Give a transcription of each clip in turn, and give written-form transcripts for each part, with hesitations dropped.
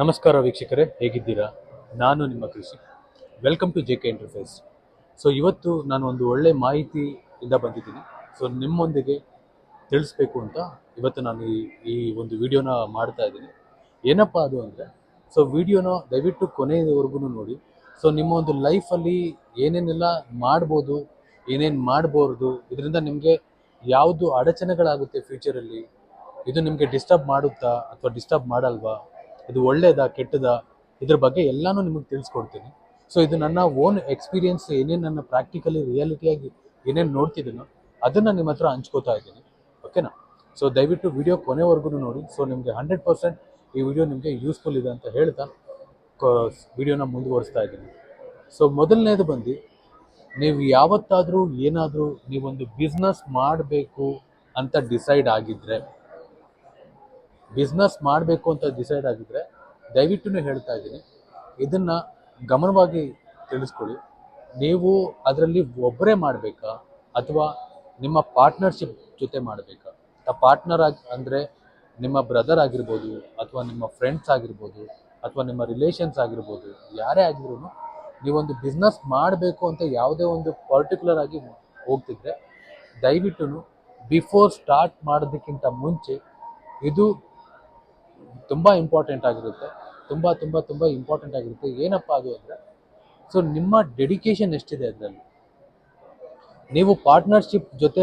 ನಮಸ್ಕಾರ ವೀಕ್ಷಕರೇ, ಹೇಗಿದ್ದೀರಾ? ನಾನು ನಿಮ್ಮ Krishi. Welcome to J K interface. So ಇವತ್ತು ನಾನು ಒಂದು ಒಳ್ಳೆ ಮಾಹಿತಿಯಿಂದ ಬಂದಿದ್ದೀನಿ. ಸೊ ನಿಮ್ಮೊಂದಿಗೆ ತಿಳಿಸ್ಬೇಕು ಅಂತ ಇವತ್ತು ನಾನು ಈ ಒಂದು ವಿಡಿಯೋನ ಮಾಡ್ತಾ ಇದ್ದೀನಿ. ಏನಪ್ಪ ಅದು ಅಂದರೆ, ಸೊ ವಿಡಿಯೋನ ದಯವಿಟ್ಟು ಕೊನೆಯವರೆಗೂ ನೋಡಿ. ಸೊ ನಿಮ್ಮ ಒಂದು ಲೈಫಲ್ಲಿ ಏನೇನೆಲ್ಲ ಮಾಡ್ಬೋದು, ಏನೇನು ಮಾಡ್ಬೋದು, ಇದರಿಂದ ನಿಮಗೆ ಯಾವುದು ಅಡಚಣೆಗಳಾಗುತ್ತೆ ಫ್ಯೂಚರಲ್ಲಿ, ಇದು ನಿಮಗೆ ಡಿಸ್ಟರ್ಬ್ ಮಾಡುತ್ತಾ ಅಥವಾ ಡಿಸ್ಟರ್ಬ್ ಮಾಡಲ್ವಾ, ಇದು ಒಳ್ಳೇದಾ ಕೆಟ್ಟದಾ, ಇದ್ರ ಬಗ್ಗೆ ಎಲ್ಲನೂ ನಿಮಗೆ ತಿಳಿಸ್ಕೊಡ್ತೀನಿ. ಸೊ ಇದು ನನ್ನ ಓನ್ ಎಕ್ಸ್ಪೀರಿಯನ್ಸ್, ಏನೇನು ನನ್ನ ಪ್ರಾಕ್ಟಿಕಲಿ ರಿಯಾಲಿಟಿಯಾಗಿ ಏನೇನು ನೋಡ್ತಿದ್ದೀನೋ ಅದನ್ನು ನಿಮ್ಮ ಹತ್ರ ಹಂಚ್ಕೋತಾ ಇದ್ದೀನಿ. ಓಕೆನಾ? ಸೊ ದಯವಿಟ್ಟು ವಿಡಿಯೋ ಕೊನೆವರೆಗೂ ನೋಡಿ. ಸೊ ನಿಮಗೆ 100% ಈ ವಿಡಿಯೋ ನಿಮಗೆ ಯೂಸ್ಫುಲ್ ಇದೆ ಅಂತ ಹೇಳ್ತಾ ವಿಡಿಯೋನ ಮುಂದುವರಿಸ್ತಾ ಇದ್ದೀನಿ. ಸೊ ಮೊದಲನೇದು ಬಂದು, ನೀವು ಯಾವತ್ತಾದರೂ ಏನಾದರೂ ನೀವೊಂದು ಬಿಸ್ನೆಸ್ ಮಾಡಬೇಕು ಅಂತ ಡಿಸೈಡ್ ಆಗಿದ್ದರೆ ದಯವಿಟ್ಟು ಹೇಳ್ತಾ ಇದ್ದೀನಿ, ಇದನ್ನು ಗಮನವಾಗಿ ತಿಳಿಸ್ಕೊಳ್ಳಿ. ನೀವು ಅದರಲ್ಲಿ ಒಬ್ಬರೇ ಮಾಡಬೇಕಾ ಅಥವಾ ನಿಮ್ಮ ಪಾರ್ಟ್ನರ್ಶಿಪ್ ಜೊತೆ ಮಾಡಬೇಕಾ? ಪಾರ್ಟ್ನರ್ ಅಂದರೆ ನಿಮ್ಮ ಬ್ರದರ್ ಆಗಿರ್ಬೋದು, ಅಥವಾ ನಿಮ್ಮ ಫ್ರೆಂಡ್ಸ್ ಆಗಿರ್ಬೋದು, ಅಥವಾ ನಿಮ್ಮ ರಿಲೇಷನ್ಸ್ ಆಗಿರ್ಬೋದು, ಯಾರೇ ಆಗಿದ್ರು ನೀವೊಂದು ಬಿಸ್ನೆಸ್ ಮಾಡಬೇಕು ಅಂತ ಯಾವುದೇ ಒಂದು ಪರ್ಟಿಕ್ಯುಲರ್ ಆಗಿ ಹೋಗ್ತಿದ್ರೆ ದಯವಿಟ್ಟು ಬಿಫೋರ್ ಸ್ಟಾರ್ಟ್ ಮಾಡೋದಕ್ಕಿಂತ ಮುಂಚೆ ಇದು ತುಂಬ ಇಂಪಾರ್ಟೆಂಟ್ ಆಗಿರುತ್ತೆ. ತುಂಬ ಇಂಪಾರ್ಟೆಂಟ್ ಆಗಿರುತ್ತೆ. ಏನಪ್ಪ ಅದು ಅಂದರೆ, ಸೊ ನಿಮ್ಮ ಡೆಡಿಕೇಶನ್ ಎಷ್ಟಿದೆ ಅದರಲ್ಲಿ. ನೀವು ಪಾರ್ಟ್ನರ್ಶಿಪ್ ಜೊತೆ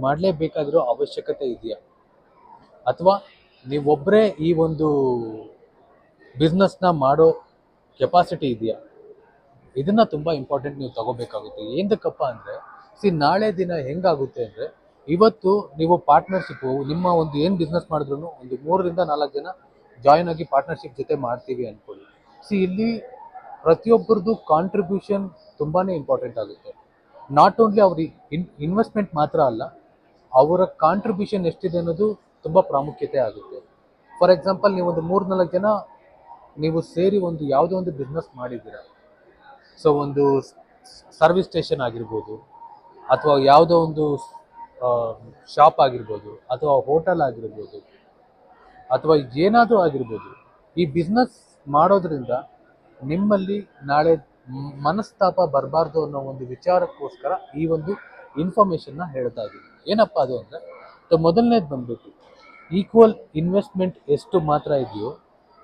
ಮಾಡಲೇಬೇಕಾಗಿರೋ ಅವಶ್ಯಕತೆ ಇದೆಯಾ, ಅಥವಾ ನೀವೊಬ್ಬರೇ ಈ ಒಂದು ಬಿಸ್ನೆಸ್ನ ಮಾಡೋ ಕೆಪಾಸಿಟಿ ಇದೆಯಾ? ಇದನ್ನು ತುಂಬ ಇಂಪಾರ್ಟೆಂಟ್ ನೀವು ತಗೋಬೇಕಾಗುತ್ತೆ. ಏನಕ್ಕಪ್ಪ ಅಂದರೆ, ನಾಳೆ ದಿನ ಹೆಂಗಾಗುತ್ತೆ ಅಂದರೆ, ಇವತ್ತು ನೀವು ಪಾರ್ಟ್ನರ್ಶಿಪ್ಪು ನಿಮ್ಮ ಒಂದು ಏನು ಬಿಸ್ನೆಸ್ ಮಾಡಿದ್ರು ಒಂದು 3ರಿಂದ 4 ಜನ ಜಾಯಿನ್ ಆಗಿ ಪಾರ್ಟ್ನರ್ಶಿಪ್ ಜೊತೆ ಮಾಡ್ತೀವಿ ಅಂದ್ಕೊಳ್ಳಿ. ಇಲ್ಲಿ ಪ್ರತಿಯೊಬ್ಬರದ್ದು ಕಾಂಟ್ರಿಬ್ಯೂಷನ್ ತುಂಬಾ ಇಂಪಾರ್ಟೆಂಟ್ ಆಗುತ್ತೆ. ನಾಟ್ ಓನ್ಲಿ ಅವ್ರಿಗೆ ಇನ್ವೆಸ್ಟ್ಮೆಂಟ್ ಮಾತ್ರ ಅಲ್ಲ, ಅವರ ಕಾಂಟ್ರಿಬ್ಯೂಷನ್ ಎಷ್ಟಿದೆ ಅನ್ನೋದು ತುಂಬ ಪ್ರಾಮುಖ್ಯತೆ ಆಗುತ್ತೆ. ಫಾರ್ ಎಕ್ಸಾಂಪಲ್, ನೀವು ಒಂದು 3-4 ಜನ ನೀವು ಸೇರಿ ಒಂದು ಯಾವುದೋ ಒಂದು ಬಿಸ್ನೆಸ್ ಮಾಡಿದ್ದೀರ. ಸೊ ಒಂದು ಸರ್ವಿಸ್ ಸ್ಟೇಷನ್ ಆಗಿರ್ಬೋದು, ಅಥವಾ ಯಾವುದೋ ಒಂದು ಶಾಪ್ ಆಗಿರ್ಬೋದು, ಅಥವಾ ಹೋಟೆಲ್ ಆಗಿರ್ಬೋದು, ಅಥವಾ ಏನಾದರೂ ಆಗಿರ್ಬೋದು. ಈ ಬಿಸ್ನೆಸ್ ಮಾಡೋದ್ರಿಂದ ನಿಮ್ಮಲ್ಲಿ ನಾಳೆ ಮನಸ್ತಾಪ ಬರಬಾರ್ದು ಅನ್ನೋ ಒಂದು ವಿಚಾರಕ್ಕೋಸ್ಕರ ಈ ಒಂದು ಇನ್ಫಾರ್ಮೇಷನ್ನ ಹೇಳ್ತಾ ಇದ್ದೀನಿ. ಏನಪ್ಪ ಅದು ಅಂದರೆ, ಮೊದಲನೇದು ಬಂದ್ಬಿಟ್ಟು ಈಕ್ವಲ್ ಇನ್ವೆಸ್ಟ್ಮೆಂಟ್ ಎಷ್ಟು ಮಾತ್ರ ಇದೆಯೋ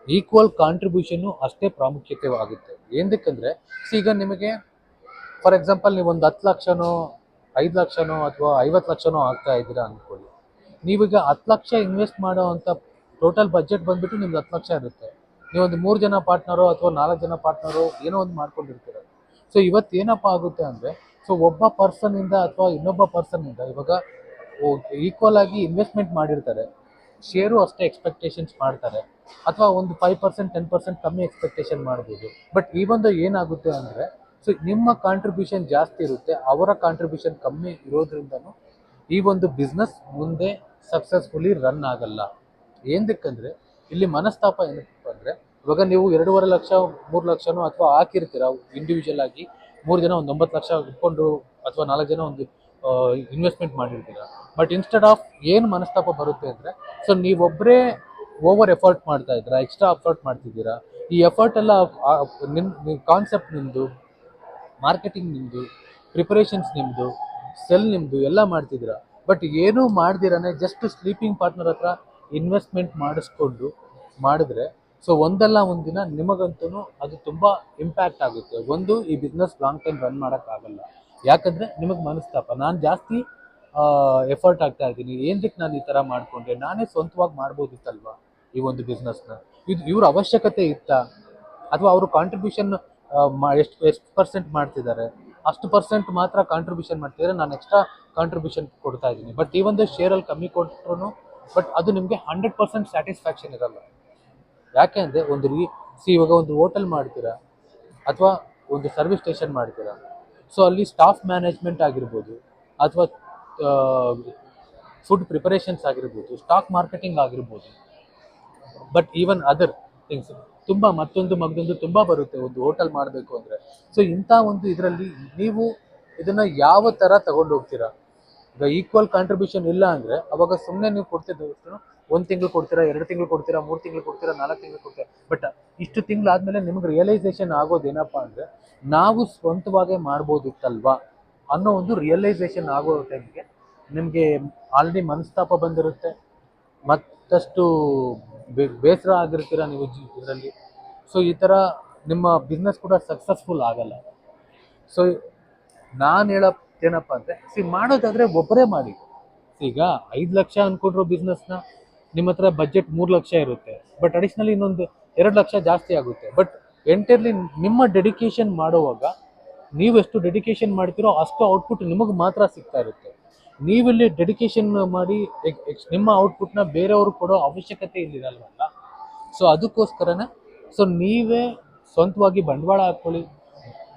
ಈಕ್ವಲ್ ಕಾಂಟ್ರಿಬ್ಯೂಷನ್ನು ಅಷ್ಟೇ ಪ್ರಾಮುಖ್ಯತೆ ಆಗುತ್ತೆ. ಏನಕ್ಕಂದರೆ, ಈಗ ನಿಮಗೆ ಫಾರ್ ಎಕ್ಸಾಂಪಲ್ ನೀವು ಒಂದು 10 ಲಕ್ಷನೋ 5 ಲಕ್ಷನೋ ಅಥವಾ 50 ಲಕ್ಷನೋ ಆಗ್ತಾ ಇದ್ದೀರಾ ಅಂದ್ಕೊಳ್ಳಿ. ನೀವೀಗ 10 ಲಕ್ಷ ಇನ್ವೆಸ್ಟ್ ಮಾಡೋ ಅಂಥ ಟೋಟಲ್ ಬಜೆಟ್ ಬಂದ್ಬಿಟ್ಟು ನಿಮ್ಗೆ 10 ಲಕ್ಷ ಇರುತ್ತೆ. ನೀವೊಂದು 3 ಜನ ಪಾರ್ಟ್ನರೋ ಅಥವಾ 4 ಜನ ಪಾರ್ಟ್ನರೋ ಏನೋ ಒಂದು ಮಾಡ್ಕೊಂಡಿರ್ತೀರ. ಸೊ ಇವತ್ತೇನಪ್ಪ ಆಗುತ್ತೆ ಅಂದರೆ, ಸೊ ಒಬ್ಬ ಪರ್ಸನ್ನಿಂದ ಅಥವಾ ಇನ್ನೊಬ್ಬ ಪರ್ಸನ್ನಿಂದ ಇವಾಗ ಈಕ್ವಲ್ ಆಗಿ ಇನ್ವೆಸ್ಟ್ಮೆಂಟ್ ಮಾಡಿರ್ತಾರೆ, ಶೇರು ಅಷ್ಟೇ ಎಕ್ಸ್ಪೆಕ್ಟೇಷನ್ಸ್ ಮಾಡ್ತಾರೆ, ಅಥವಾ ಒಂದು 5% 10% ಕಮ್ಮಿ ಎಕ್ಸ್ಪೆಕ್ಟೇಷನ್ ಮಾಡ್ಬೋದು. ಬಟ್ ಈ ಒಂದು ಏನಾಗುತ್ತೆ ಅಂದರೆ, ಸೊ ನಿಮ್ಮ ಕಾಂಟ್ರಿಬ್ಯೂಷನ್ ಜಾಸ್ತಿ ಇರುತ್ತೆ, ಅವರ ಕಾಂಟ್ರಿಬ್ಯೂಷನ್ ಕಮ್ಮಿ ಇರೋದ್ರಿಂದನೂ ಈ ಒಂದು ಬಿಸ್ನೆಸ್ ಮುಂದೆ ಸಕ್ಸಸ್ಫುಲಿ ರನ್ ಆಗಲ್ಲ. ಏನಕ್ಕಂದರೆ, ಇಲ್ಲಿ ಮನಸ್ತಾಪ ಏನಪ್ಪ ಅಂದರೆ, ಇವಾಗ ನೀವು 2.5 ಲಕ್ಷ 3 ಲಕ್ಷನೋ ಅಥವಾ ಹಾಕಿರ್ತೀರ ಇಂಡಿವಿಜುವಲ್ ಆಗಿ. 3 ಜನ ಒಂದು 9 ಲಕ್ಷ ಇಟ್ಕೊಂಡು, ಅಥವಾ 4 ಜನ ಒಂದು ಇನ್ವೆಸ್ಟ್ಮೆಂಟ್ ಮಾಡಿರ್ತೀರ. ಬಟ್ ಇನ್ಸ್ಟೆಡ್ ಆಫ್ ಏನು ಮನಸ್ತಾಪ ಬರುತ್ತೆ ಅಂದರೆ, ಸೊ ನೀವೊಬ್ಬರೇ ಓವರ್ ಎಫರ್ಟ್ ಮಾಡ್ತಾ ಇದ್ದೀರಾ, ಎಕ್ಸ್ಟ್ರಾ ಎಫರ್ಟ್ ಮಾಡ್ತಿದ್ದೀರಾ. ಈ ಎಫರ್ಟ್ ಎಲ್ಲ ನಿಮ್ಮ ಕಾನ್ಸೆಪ್ಟ್ ನಿಮ್ಮದು, ಮಾರ್ಕೆಟಿಂಗ್ ನಿಮ್ಮದು, ಪ್ರಿಪರೇಷನ್ಸ್ ನಿಮ್ಮದು, ಸೆಲ್ ನಿಮ್ಮದು ಎಲ್ಲ ಮಾಡ್ತಿದ್ದೀರಾ. ಬಟ್ ಏನೂ ಮಾಡ್ದಿರಾನೆ ಜಸ್ಟ್ ಸ್ಲೀಪಿಂಗ್ ಪಾರ್ಟ್ನರ್ ಹತ್ರ ಇನ್ವೆಸ್ಟ್ಮೆಂಟ್ ಮಾಡಿದ್ರೆ, ಸೊ ಒಂದಲ್ಲ ಒಂದು ದಿನ ನಿಮಗಂತೂ ಅದು ತುಂಬ ಇಂಪ್ಯಾಕ್ಟ್ ಆಗುತ್ತೆ. ಒಂದು, ಈ ಬಿಸ್ನೆಸ್ ಲಾಂಗ್ ಟೈಮ್ ರನ್ ಮಾಡೋಕ್ಕಾಗಲ್ಲ. ಯಾಕಂದರೆ ನಿಮಗೆ ಮನಸ್ತಾಪ, ನಾನು ಜಾಸ್ತಿ ಎಫರ್ಟ್ ಆಗ್ತಾ ಇದ್ದೀನಿ, ಏನಕ್ಕೆ ನಾನು ಈ ಥರ ಮಾಡಿಕೊಂಡೆ, ನಾನೇ ಸ್ವಂತವಾಗಿ ಮಾಡ್ಬೋದಿತ್ತಲ್ವ ಈ ಒಂದು ಬಿಸ್ನೆಸ್ನ. ಇವ್ರ ಅವಶ್ಯಕತೆ ಇತ್ತಾ, ಅಥವಾ ಅವರು ಕಾಂಟ್ರಿಬ್ಯೂಷನ್ ಎಷ್ಟು ಪರ್ಸೆಂಟ್ ಮಾಡ್ತಿದ್ದಾರೆ, ಅಷ್ಟು ಪರ್ಸೆಂಟ್ ಮಾತ್ರ ಕಾಂಟ್ರಿಬ್ಯೂಷನ್ ಮಾಡ್ತಿದ್ದಾರೆ, ನಾನು ಎಕ್ಸ್ಟ್ರಾ ಕಾಂಟ್ರಿಬ್ಯೂಷನ್ ಕೊಡ್ತಾ ಇದ್ದೀನಿ. ಬಟ್ ಈ ಒಂದು ಶೇರಲ್ಲಿ ಕಮ್ಮಿ ಕೊಟ್ಟರು ಬಟ್ ಅದು ನಿಮಗೆ 100% ಸ್ಯಾಟಿಸ್ಫ್ಯಾಕ್ಷನ್ ಇರಲ್ಲ. ಯಾಕೆ ಅಂದರೆ, ಇವಾಗ ಒಂದು ಹೋಟೆಲ್ ಮಾಡ್ತೀರಾ ಅಥವಾ ಒಂದು ಸರ್ವಿಸ್ ಸ್ಟೇಷನ್ ಮಾಡ್ತೀರಾ. ಸೊ ಅಲ್ಲಿ ಸ್ಟಾಫ್ ಮ್ಯಾನೇಜ್ಮೆಂಟ್ ಆಗಿರ್ಬೋದು, ಅಥವಾ ಫುಡ್ ಪ್ರಿಪರೇಷನ್ಸ್ ಆಗಿರ್ಬೋದು, ಸ್ಟಾಕ್ ಮಾರ್ಕೆಟಿಂಗ್ ಆಗಿರ್ಬೋದು, ಬಟ್ ಈವನ್ ಅದರ್ ಥಿಂಗ್ಸ್ ಮತ್ತೊಂದು ತುಂಬ ಬರುತ್ತೆ ಒಂದು ಹೋಟೆಲ್ ಮಾಡಬೇಕು ಅಂದರೆ. ಸೊ ಇಂಥ ಒಂದು ಇದರಲ್ಲಿ ನೀವು ಇದನ್ನು ಯಾವ ಥರ ತಗೊಂಡು ಹೋಗ್ತೀರಾ? ಈಗ ಈಕ್ವಲ್ ಕಾಂಟ್ರಿಬ್ಯೂಷನ್ ಇಲ್ಲ ಅಂದರೆ ಅವಾಗ ಸುಮ್ಮನೆ ನೀವು ಕೊಡ್ತಿದ್ದಷ್ಟು 1 ತಿಂಗಳು ಕೊಡ್ತೀರಾ, 2 ತಿಂಗಳು ಕೊಡ್ತೀರಾ, 3 ತಿಂಗಳು ಕೊಡ್ತೀರಾ, 4 ತಿಂಗಳು ಕೊಡ್ತೀರಾ. ಬಟ್ ಇಷ್ಟು ತಿಂಗಳಾದ್ಮೇಲೆ ನಿಮ್ಗೆ ರಿಯಲೈಸೇಷನ್ ಆಗೋದೇನಪ್ಪ ಅಂದರೆ ನಾವು ಸ್ವಂತವಾಗೇ ಮಾಡ್ಬೋದಿತ್ತಲ್ವಾ ಅನ್ನೋ ಒಂದು ರಿಯಲೈಸೇಷನ್ ಆಗೋ ಟೈಮ್ಗೆ ನಿಮಗೆ ಆಲ್ರೆಡಿ ಮನಸ್ತಾಪ ಬಂದಿರುತ್ತೆ, ಮತ್ತಷ್ಟು ಬೇಸರ ಆಗಿರ್ತೀರ ನೀವು ಇದರಲ್ಲಿ. ಸೊ ಈ ಥರ ನಿಮ್ಮ ಬಿಸ್ನೆಸ್ ಕೂಡ ಸಕ್ಸಸ್ಫುಲ್ ಆಗಲ್ಲ. ಸೊ ನಾನು ಹೇಳೋದೇನಪ್ಪ ಅಂದರೆ ಮಾಡೋದಾದರೆ ಒಬ್ಬರೇ ಮಾಡಿ. ಈಗ 5 ಲಕ್ಷ ಅಂದ್ಕೊಂಡ್ರು ಬಿಸ್ನೆಸ್ನ ನಿಮ್ಮ ಹತ್ರ ಬಜೆಟ್ 3 ಲಕ್ಷ ಇರುತ್ತೆ, ಬಟ್ ಅಡಿಷ್ನಲಿ ಇನ್ನೊಂದು 2 ಲಕ್ಷ ಜಾಸ್ತಿ ಆಗುತ್ತೆ. ಬಟ್ ಎಂಟೈರ್ಲಿ ನಿಮ್ಮ ಡೆಡಿಕೇಶನ್ ಮಾಡುವಾಗ ನೀವು ಎಷ್ಟು ಡೆಡಿಕೇಶನ್ ಮಾಡ್ತೀರೋ ಅಷ್ಟು ಔಟ್ಪುಟ್ ನಿಮಗೆ ಮಾತ್ರ ಸಿಗ್ತಾ ಇರುತ್ತೆ. ನೀವಿಲ್ಲಿ ಡೆಡಿಕೇಶನ್ ಮಾಡಿ ನಿಮ್ಮ ಔಟ್ಪುಟ್ನ ಬೇರೆಯವರು ಕೊಡೋ ಅವಶ್ಯಕತೆ ಇಲ್ಲಿರಲ್ವಲ್ಲ. ಸೊ ಅದಕ್ಕೋಸ್ಕರನೇ ನೀವೇ ಸ್ವಂತವಾಗಿ ಬಂಡವಾಳ ಹಾಕ್ಕೊಳ್ಳಿ.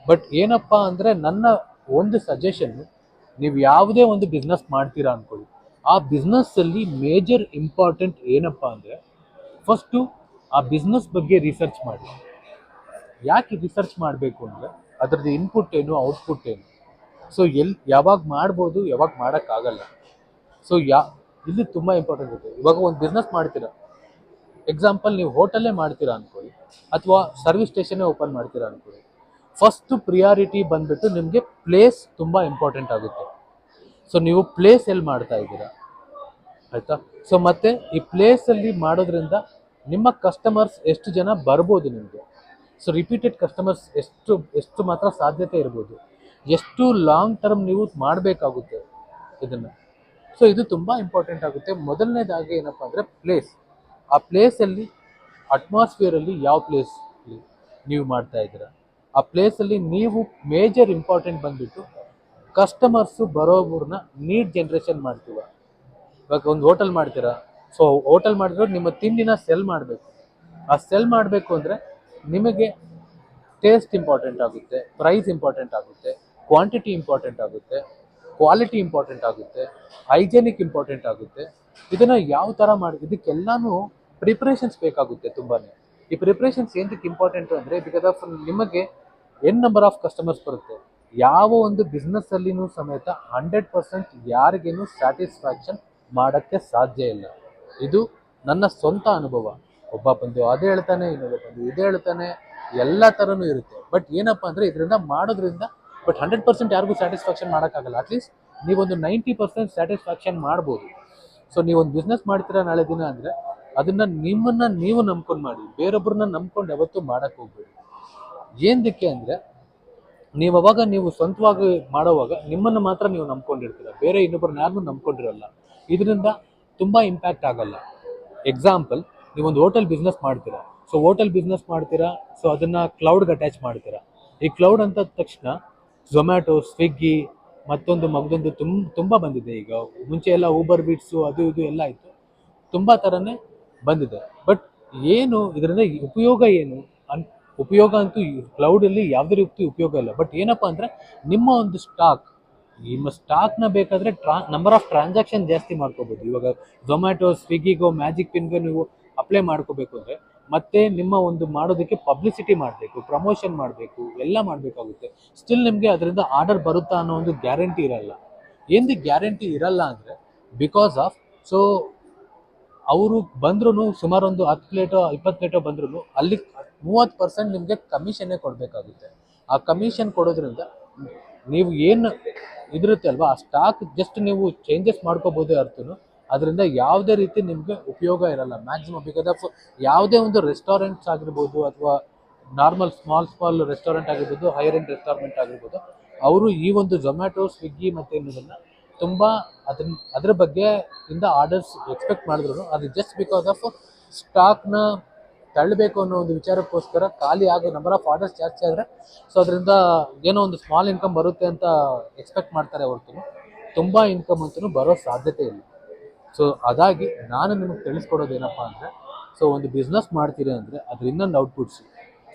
ಬಟ್ ಏನಪ್ಪ ಅಂದರೆ ನನ್ನ ಒಂದು ಸಜೆಷನ್ನು, ನೀವು ಯಾವುದೇ ಒಂದು ಬಿಸ್ನೆಸ್ ಮಾಡ್ತೀರಾ ಅಂದ್ಕೊಳ್ಳಿ, ಆ ಬಿಸ್ನೆಸ್ಸಲ್ಲಿ ಮೇಜರ್ ಇಂಪಾರ್ಟೆಂಟ್ ಏನಪ್ಪ ಅಂದರೆ ಫಸ್ಟು ಆ ಬಿಸ್ನೆಸ್ ಬಗ್ಗೆ ರಿಸರ್ಚ್ ಮಾಡಿ. ಯಾಕೆ ರಿಸರ್ಚ್ ಮಾಡಬೇಕು ಅಂದರೆ ಅದರದ್ದು ಇನ್ಪುಟ್ ಏನು, ಔಟ್ಪುಟ್ ಏನು, ಸೊ ಯಾವಾಗ ಮಾಡ್ಬೋದು, ಯಾವಾಗ ಮಾಡೋಕ್ಕಾಗಲ್ಲ. ಸೊ ಇಲ್ಲಿ ತುಂಬ ಇಂಪಾರ್ಟೆಂಟ್ ಇದೆ. ಇವಾಗ ಒಂದು ಬಿಸ್ನೆಸ್ ಮಾಡ್ತೀರಾ, ಎಕ್ಸಾಂಪಲ್ ನೀವು ಹೋಟೆಲ್ಲೇ ಮಾಡ್ತೀರಾ ಅಂದ್ಕೊಳ್ಳಿ, ಅಥವಾ ಸರ್ವಿಸ್ ಸ್ಟೇಷನ್ನೇ ಓಪನ್ ಮಾಡ್ತೀರಾ ಅಂದ್ಕೊಳ್ಳಿ. ಫಸ್ಟು ಪ್ರಿಯಾರಿಟಿ ಬಂದುಬಿಟ್ಟು ನಿಮಗೆ ಪ್ಲೇಸ್ ತುಂಬ ಇಂಪಾರ್ಟೆಂಟ್ ಆಗುತ್ತೆ. ಸೊ ನೀವು ಪ್ಲೇಸ್ ಎಲ್ಲಿ ಮಾಡ್ತಾ ಇದ್ದೀರಾ, ಆಯಿತಾ. ಸೊ ಮತ್ತು ಈ ಪ್ಲೇಸಲ್ಲಿ ಮಾಡೋದ್ರಿಂದ ನಿಮ್ಮ ಕಸ್ಟಮರ್ಸ್ ಎಷ್ಟು ಜನ ಬರ್ಬೋದು ನಿಮಗೆ. ಸೊ ರಿಪೀಟೆಡ್ ಕಸ್ಟಮರ್ಸ್ ಎಷ್ಟು ಮಾತ್ರ ಸಾಧ್ಯತೆ ಇರ್ಬೋದು, ಎಷ್ಟು ಲಾಂಗ್ ಟರ್ಮ್ ನೀವು ಮಾಡಬೇಕಾಗುತ್ತೆ ಇದನ್ನು. ಸೊ ಇದು ತುಂಬ ಇಂಪಾರ್ಟೆಂಟ್ ಆಗುತ್ತೆ. ಮೊದಲನೇದಾಗಿ ಏನಪ್ಪ ಅಂದರೆ ಪ್ಲೇಸ್. ಆ ಪ್ಲೇಸಲ್ಲಿ ಅಟ್ಮಾಸ್ಫಿಯರಲ್ಲಿ ಯಾವ ಪ್ಲೇಸ್ ನೀವು ಮಾಡ್ತಾ ಇದ್ದೀರಾ, ಆ ಪ್ಲೇಸಲ್ಲಿ ನೀವು ಮೇಜರ್ ಇಂಪಾರ್ಟೆಂಟ್ ಬಂದುಬಿಟ್ಟು ಕಸ್ಟಮರ್ಸು ಬರೋವ್ರನ್ನ ನೀಡ್ ಜನ್ರೇಷನ್ ಮಾಡ್ತೀವ. ಇವಾಗ ಒಂದು ಹೋಟೆಲ್ ಮಾಡ್ತೀರಾ, ಸೊ ಹೋಟೆಲ್ ಮಾಡಿದ್ರೆ ನಿಮ್ಮ ತಿಂಡಿನ ಸೆಲ್ ಮಾಡಬೇಕು. ಆ ಸೆಲ್ ಮಾಡಬೇಕು ಅಂದರೆ ನಿಮಗೆ ಟೇಸ್ಟ್ ಇಂಪಾರ್ಟೆಂಟ್ ಆಗುತ್ತೆ, ಪ್ರೈಸ್ ಇಂಪಾರ್ಟೆಂಟ್ ಆಗುತ್ತೆ, ಕ್ವಾಂಟಿಟಿ ಇಂಪಾರ್ಟೆಂಟ್ ಆಗುತ್ತೆ, ಕ್ವಾಲಿಟಿ ಇಂಪಾರ್ಟೆಂಟ್ ಆಗುತ್ತೆ, ಹೈಜೆನಿಕ್ ಇಂಪಾರ್ಟೆಂಟ್ ಆಗುತ್ತೆ. ಇದನ್ನು ಯಾವ ಥರ ಇದಕ್ಕೆಲ್ಲನೂ ಪ್ರಿಪ್ರೇಷನ್ಸ್ ಬೇಕಾಗುತ್ತೆ ತುಂಬಾ. ಈ ಪ್ರಿಪ್ರೇಷನ್ಸ್ ಏನಕ್ಕೆ ಇಂಪಾರ್ಟೆಂಟು ಅಂದರೆ ಬಿಕಾಸ್ ಆಫ್ ನಿಮಗೆ ನಂಬರ್ ಆಫ್ ಕಸ್ಟಮರ್ಸ್ ಬರುತ್ತೆ. ಯಾವ ಒಂದು ಬಿಸ್ನೆಸ್ಸಲ್ಲಿನೂ ಸಮೇತ 100% ಯಾರಿಗೇನು ಸ್ಯಾಟಿಸ್ಫ್ಯಾಕ್ಷನ್ ಮಾಡೋಕ್ಕೆ ಸಾಧ್ಯ ಇಲ್ಲ. ಇದು ನನ್ನ ಸ್ವಂತ ಅನುಭವ. ಒಬ್ಬ ಬಂದು ಅದೇ ಹೇಳ್ತಾನೆ, ಇನ್ನೊಬ್ಬ ಬಂದು ಇದೇ ಹೇಳ್ತಾನೆ, ಎಲ್ಲ ಥರನೂ ಇರುತ್ತೆ. ಬಟ್ ಏನಪ್ಪ ಅಂದರೆ ಇದರಿಂದ ಮಾಡೋದ್ರಿಂದ 100% ಯಾರಿಗೂ ಸ್ಯಾಟಿಸ್ಫ್ಯಾಕ್ಷನ್ ಮಾಡೋಕ್ಕಾಗಲ್ಲ. ಅಟ್ಲೀಸ್ಟ್ ನೀವೊಂದು 90% ಸ್ಯಾಟಿಸ್ಫ್ಯಾಕ್ಷನ್ ಮಾಡ್ಬೋದು. ಸೊ ನೀವೊಂದು ಬಿಸ್ನೆಸ್ ಮಾಡ್ತೀರಾ ನಾಳೆ ದಿನ ಅಂದರೆ ಅದನ್ನು ನಿಮ್ಮನ್ನು ನೀವು ನಂಬ್ಕೊಂಡು ಮಾಡಿ, ಬೇರೊಬ್ಬರನ್ನ ನಂಬ್ಕೊಂಡು ಯಾವತ್ತೂ ಮಾಡೋಕ್ಕೆ ಹೋಗ್ಬೇಡಿ. ಏನಕ್ಕೆ ಅಂದರೆ ನೀವು ಸ್ವಂತವಾಗಿ ಮಾಡೋವಾಗ ನಿಮ್ಮನ್ನು ಮಾತ್ರ ನೀವು ನಂಬ್ಕೊಂಡಿರ್ತೀರ, ಬೇರೆ ಇನ್ನೊಬ್ಬರನ್ನ ಯಾರನ್ನೂ ನಂಬ್ಕೊಂಡಿರಲ್ಲ. ಇದರಿಂದ ತುಂಬ ಇಂಪ್ಯಾಕ್ಟ್ ಆಗಲ್ಲ. ಎಕ್ಸಾಂಪಲ್, ನೀವೊಂದು ಹೋಟೆಲ್ ಬಿಸ್ನೆಸ್ ಮಾಡ್ತೀರಾ, ಸೊ ಹೋಟೆಲ್ ಬಿಸ್ನೆಸ್ ಮಾಡ್ತೀರಾ, ಸೊ ಅದನ್ನು ಕ್ಲೌಡ್ಗೆ ಅಟ್ಯಾಚ್ ಮಾಡ್ತೀರಾ. ಈ ಕ್ಲೌಡ್ ಅಂತ ತಕ್ಷಣ ಝೊಮ್ಯಾಟೊ, ಸ್ವಿಗ್ಗಿ, ಮತ್ತೊಂದು ತುಂಬ ಬಂದಿದೆ. ಈಗ ಮುಂಚೆ ಎಲ್ಲ ಊಬರ್ ಬೀಟ್ಸು ಅದು ಇದು ಎಲ್ಲ ಇತ್ತು, ತುಂಬ ಥರನೇ ಬಂದಿದೆ. ಬಟ್ ಏನು ಇದರಿಂದ ಉಪಯೋಗ ಏನು ಉಪಯೋಗ ಅಂತೂ ಕ್ಲೌಡಲ್ಲಿ ಯಾವುದೇ ರೀತಿ ಉಪಯೋಗ ಇಲ್ಲ. ಬಟ್ ಏನಪ್ಪ ಅಂದರೆ ನಿಮ್ಮ ಒಂದು ಸ್ಟಾಕ್ನ ಬೇಕಾದರೆ ನಂಬರ್ ಆಫ್ ಟ್ರಾನ್ಸಾಕ್ಷನ್ ಜಾಸ್ತಿ ಮಾಡ್ಕೋಬೋದು. ಇವಾಗ ಝೊಮ್ಯಾಟೊ, ಸ್ವಿಗ್ಗಿಗೋ, ಮ್ಯಾಜಿಕ್ ಪಿನ್ಗೋ ನೀವು ಅಪ್ಲೈ ಮಾಡ್ಕೋಬೇಕು ಅಂದರೆ ಮತ್ತೆ ನಿಮ್ಮ ಒಂದು ಮಾಡೋದಕ್ಕೆ ಪಬ್ಲಿಸಿಟಿ ಮಾಡಬೇಕು, ಪ್ರಮೋಷನ್ ಮಾಡಬೇಕು, ಎಲ್ಲ ಮಾಡಬೇಕಾಗುತ್ತೆ. ಸ್ಟಿಲ್ ನಿಮಗೆ ಅದರಿಂದ ಆರ್ಡರ್ ಬರುತ್ತಾ ಅನ್ನೋ ಒಂದು ಗ್ಯಾರಂಟಿ ಇರಲ್ಲ. ಏನು ಗ್ಯಾರಂಟಿ ಇರಲ್ಲ ಅಂದರೆ ಬಿಕಾಸ್ ಆಫ್ ಅವರು ಬಂದ್ರೂ ಸುಮಾರು ಒಂದು 10 ಪ್ಲೇಟೋ 20 ಪ್ಲೇಟೋ ಬಂದ್ರೂ ಅಲ್ಲಿ 30% ನಿಮಗೆ ಕಮಿಷನ್ನೇ ಕೊಡಬೇಕಾಗುತ್ತೆ. ಆ ಕಮಿಷನ್ ಕೊಡೋದ್ರಿಂದ ನೀವು ಏನು ಇದಿರುತ್ತೆ ಅಲ್ವಾ, ಆ ಸ್ಟಾಕ್ ಜಸ್ಟ್ ನೀವು ಚೇಂಜಸ್ ಮಾಡ್ಕೋಬೋದೇ ಹೊರತು ಅದರಿಂದ ಯಾವುದೇ ರೀತಿ ನಿಮಗೆ ಉಪಯೋಗ ಇರಲ್ಲ ಮ್ಯಾಕ್ಸಿಮಮ್. ಬಿಕಾಸ್ ಆಫ್ ಯಾವುದೇ ಒಂದು ರೆಸ್ಟೋರೆಂಟ್ಸ್ ಆಗಿರ್ಬೋದು, ಅಥವಾ ನಾರ್ಮಲ್ ಸ್ಮಾಲ್ ರೆಸ್ಟೋರೆಂಟ್ ಆಗಿರ್ಬೋದು, ಹೈಯರ್ ಎಂಡ್ ರೆಸ್ಟೋರೆಂಟ್ ಆಗಿರ್ಬೋದು, ಅವರು ಈ ಒಂದು ಝೊಮ್ಯಾಟೊ, ಸ್ವಿಗ್ಗಿ ಮತ್ತು ಇನ್ನೊಂದನ್ನು ತುಂಬ ಅದ್ರ ಬಗ್ಗೆ ಆರ್ಡರ್ಸ್ ಎಕ್ಸ್ಪೆಕ್ಟ್ ಮಾಡಿದ್ರು ಅದು ಜಸ್ಟ್ ಬಿಕಾಸ್ ಆಫ್ ಸ್ಟಾಕ್ನ ತಳ್ಳಬೇಕು ಅನ್ನೋ ಒಂದು ವಿಚಾರಕ್ಕೋಸ್ಕರ ಖಾಲಿ ಆಗೋ ನಂಬರ್ ಆಫ್ ಆರ್ಡರ್ಸ್ ಜಾಸ್ತಿ ಆದರೆ ಸೊ ಅದರಿಂದ ಏನೋ ಒಂದು ಸ್ಮಾಲ್ ಇನ್ಕಮ್ ಬರುತ್ತೆ ಅಂತ ಎಕ್ಸ್ಪೆಕ್ಟ್ ಮಾಡ್ತಾರೆ ಹೊರತು ತುಂಬ ಇನ್ಕಮ್ ಅಂತೂ ಬರೋ ಸಾಧ್ಯತೆ ಇಲ್ಲ. ಸೊ ಅದಾಗಿ ನಾನು ನಿಮಗೆ ತಿಳಿಸ್ಕೊಡೋದೇನಪ್ಪ ಅಂದರೆ ಒಂದು ಬಿಸ್ನೆಸ್ ಮಾಡ್ತೀರಿ ಅಂದರೆ ಅದ್ರ ಇನ್ನೊಂದು ಔಟ್ಪುಟ್ಸ್.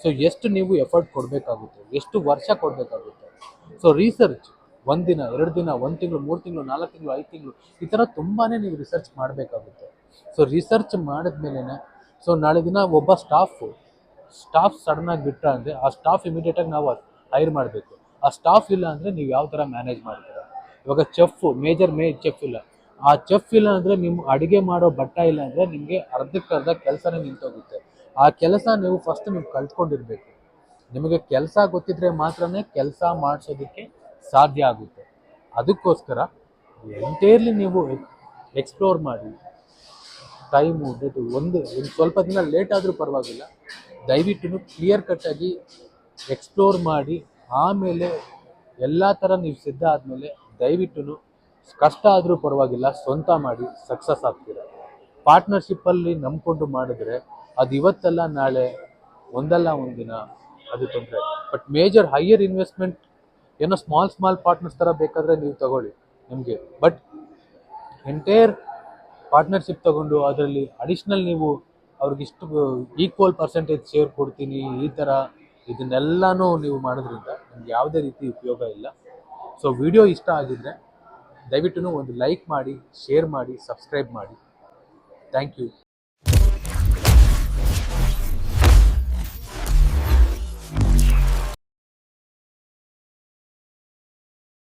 ಸೊ ಎಷ್ಟು ನೀವು ಎಫರ್ಟ್ ಕೊಡಬೇಕಾಗುತ್ತೆ, ಎಷ್ಟು ವರ್ಷ ಕೊಡಬೇಕಾಗುತ್ತೆ. ಸೊ ರಿಸರ್ಚ್ 1 ದಿನ 2 ದಿನ 1 ತಿಂಗಳು 3 ತಿಂಗಳು 4 ತಿಂಗಳು 5 ತಿಂಗಳು ಈ ಥರ ತುಂಬಾ ನೀವು ರಿಸರ್ಚ್ ಮಾಡಬೇಕಾಗುತ್ತೆ. ಸೊ ರಿಸರ್ಚ್ ಮಾಡಿದ್ಮೇಲೆ ನಾಳೆ ದಿನ ಒಬ್ಬ ಸ್ಟಾಫ್ ಸಡನ್ನಾಗಿ ಬಿಟ್ಟರೆ ಅಂದರೆ ಆ ಸ್ಟಾಫ್ ಇಮಿಡಿಯೇಟಾಗಿ ನಾವು ಹೈರ್ ಮಾಡಬೇಕು. ಆ ಸ್ಟಾಫ್ ಇಲ್ಲ ಅಂದರೆ ನೀವು ಯಾವ ಥರ ಮ್ಯಾನೇಜ್ ಮಾಡ್ತೀರಾ. ಇವಾಗ ಮೇಜರ್ ಚೆಫ್ ಇಲ್ಲ, ಆ ಚೆಫ್ ಇಲ್ಲ ಅಂದರೆ ನಿಮ್ಮ ಅಡುಗೆ ಮಾಡೋ ಭಟ್ಟ ಇಲ್ಲ ಅಂದರೆ ನಿಮಗೆ ಅರ್ಧಕ್ಕರ್ಧ ಕೆಲಸನೇ ನಿಂತೋಗುತ್ತೆ. ಆ ಕೆಲಸ ನೀವು ಫಸ್ಟ್ ನೀವು ಕಲ್ತ್ಕೊಂಡಿರ್ಬೇಕು. ನಿಮಗೆ ಕೆಲಸ ಗೊತ್ತಿದ್ರೆ ಮಾತ್ರನೇ ಕೆಲಸ ಮಾಡಿಸೋದಕ್ಕೆ ಸಾಧ್ಯ ಆಗುತ್ತೆ. ಅದಕ್ಕೋಸ್ಕರ ಎಂಟೇರ್ಲಿ ನೀವು ಎಕ್ಸ್ಪ್ಲೋರ್ ಮಾಡಿ, ಟೈಮು ಡೇಟು ಒಂದು ಸ್ವಲ್ಪ ದಿನ ಲೇಟ್ ಆದರೂ ಪರವಾಗಿಲ್ಲ, ದಯವಿಟ್ಟು ಕ್ಲಿಯರ್ ಕಟ್ಟಾಗಿ ಎಕ್ಸ್ಪ್ಲೋರ್ ಮಾಡಿ ಆಮೇಲೆ ಎಲ್ಲ ಥರ ನೀವು ಸಿದ್ಧ ಆದಮೇಲೆ ದಯವಿಟ್ಟು ಕಷ್ಟ ಆದರೂ ಪರವಾಗಿಲ್ಲ ಸ್ವಂತ ಮಾಡಿ ಸಕ್ಸಸ್ ಆಗ್ತೀರ. ಪಾರ್ಟ್ನರ್ಶಿಪ್ಪಲ್ಲಿ ನಂಬ್ಕೊಂಡು ಮಾಡಿದ್ರೆ ಅದು ಇವತ್ತಲ್ಲ ನಾಳೆ, ಒಂದಲ್ಲ ಒಂದಿನ ಅದು ತೊಂದರೆ. ಬಟ್ ಮೇಜರ್ ಹೈಯರ್ ಇನ್ವೆಸ್ಟ್ಮೆಂಟ್ ಏನೋ ಸ್ಮಾಲ್ ಪಾರ್ಟ್ನರ್ಸ್ ಥರ ಬೇಕಾದರೆ ನೀವು ತಗೊಳ್ಳಿ ನಿಮಗೆ. ಬಟ್ ಎಂಟೈರ್ ಪಾರ್ಟ್ನರ್ಶಿಪ್ ತಗೊಂಡು ಅದರಲ್ಲಿ ಅಡಿಷ್ನಲ್ ನೀವು ಅವ್ರಿಗಿಷ್ಟು ಈಕ್ವಲ್ ಪರ್ಸೆಂಟೇಜ್ ಶೇರ್ ಕೊಡ್ತೀನಿ ಈ ಥರ ಇದನ್ನೆಲ್ಲನೂ ನೀವು ಮಾಡೋದ್ರಿಂದ ನಿಮ್ಗೆ ಯಾವುದೇ ರೀತಿ ಉಪಯೋಗ ಇಲ್ಲ. ಸೊ ವಿಡಿಯೋ ಇಷ್ಟ ಆಗಿದ್ದರೆ ದಯವಿಟ್ಟು ಒಂದು ಲೈಕ್ ಮಾಡಿ, ಶೇರ್ ಮಾಡಿ, ಸಬ್ಸ್ಕ್ರೈಬ್ ಮಾಡಿ. Thank you.